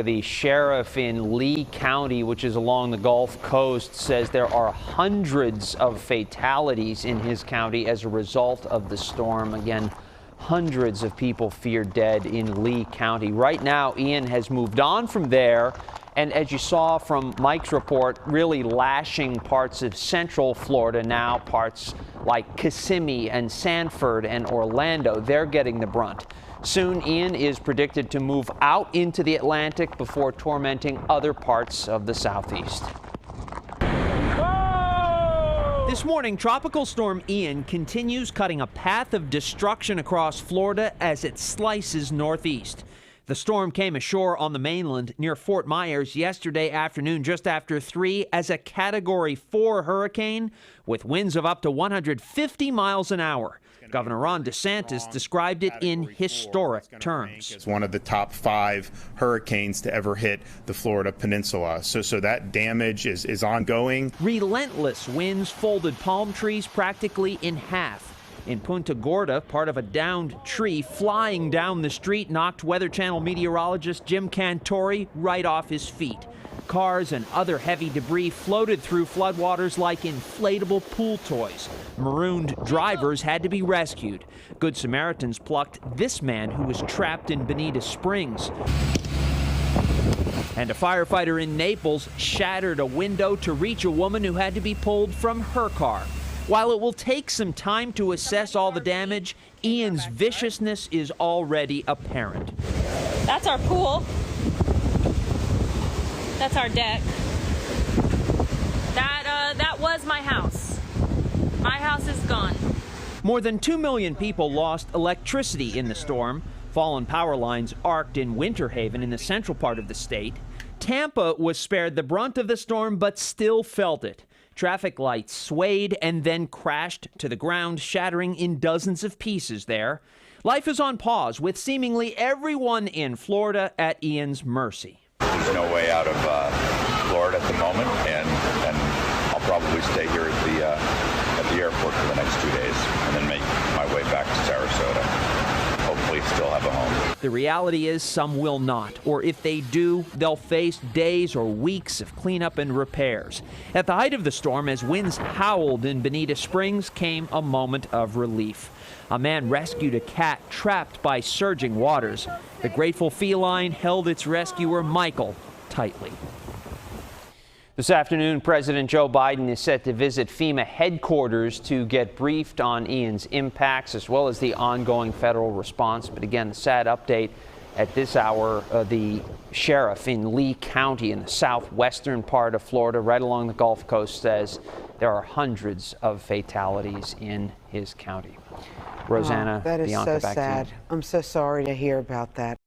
The sheriff in Lee County, which is along the Gulf Coast, says there are hundreds of fatalities in his county as a result of the storm. Again, hundreds of people feared dead in Lee County. Right now, Ian has moved on from there, and as you saw from Mike's report, really lashing parts of central Florida now, parts like Kissimmee and Sanford and Orlando. They're getting the brunt. Soon, Ian is predicted to move out into the Atlantic before tormenting other parts of the southeast. Whoa! This morning, Tropical Storm Ian continues cutting a path of destruction across Florida as it slices northeast. The storm came ashore on the mainland near Fort Myers yesterday afternoon just after 3 as a Category 4 hurricane with winds of up to 150 miles an hour. Governor Ron DeSantis described it in historic terms. It's one of the top 5 hurricanes to ever hit the Florida peninsula. So that damage is ongoing. Relentless winds folded palm trees practically in half. In Punta Gorda, part of a downed tree flying down the street knocked Weather Channel meteorologist Jim Cantori right off his feet. Cars and other heavy debris floated through floodwaters like inflatable pool toys. Marooned drivers had to be rescued. Good Samaritans plucked this man who was trapped in Bonita Springs. And a firefighter in Naples shattered a window to reach a woman who had to be pulled from her car. While it will take some time to assess all the damage, Ian's viciousness is already apparent. That's our pool. That's our deck. That was my house. My house is gone. More than 2 million people lost electricity in the storm. Fallen power lines arced in Winter Haven in the central part of the state. Tampa was spared the brunt of the storm, but still felt it. Traffic lights swayed and then crashed to the ground, shattering in dozens of pieces there. Life is on pause, with seemingly everyone in Florida at Ian's mercy. There's no way out of Florida at the moment, and I'll probably stay here at the airport for the next 2 days and then make my way back to Sarasota. Hopefully still have a home. The reality is some will not, or if they do, they'll face days or weeks of cleanup and repairs. At the height of the storm, as winds howled in Bonita Springs, came a moment of relief. A man rescued a cat trapped by surging waters. The grateful feline held its rescuer, Michael, tightly. This afternoon, President Joe Biden is set to visit FEMA headquarters to get briefed on Ian's impacts as well as the ongoing federal response. But again, the sad update at this hour, the sheriff in Lee County in the southwestern part of Florida, right along the Gulf Coast, says there are hundreds of fatalities in his county. Rosanna, that is Bianca, so sad. I'm so sorry to hear about that.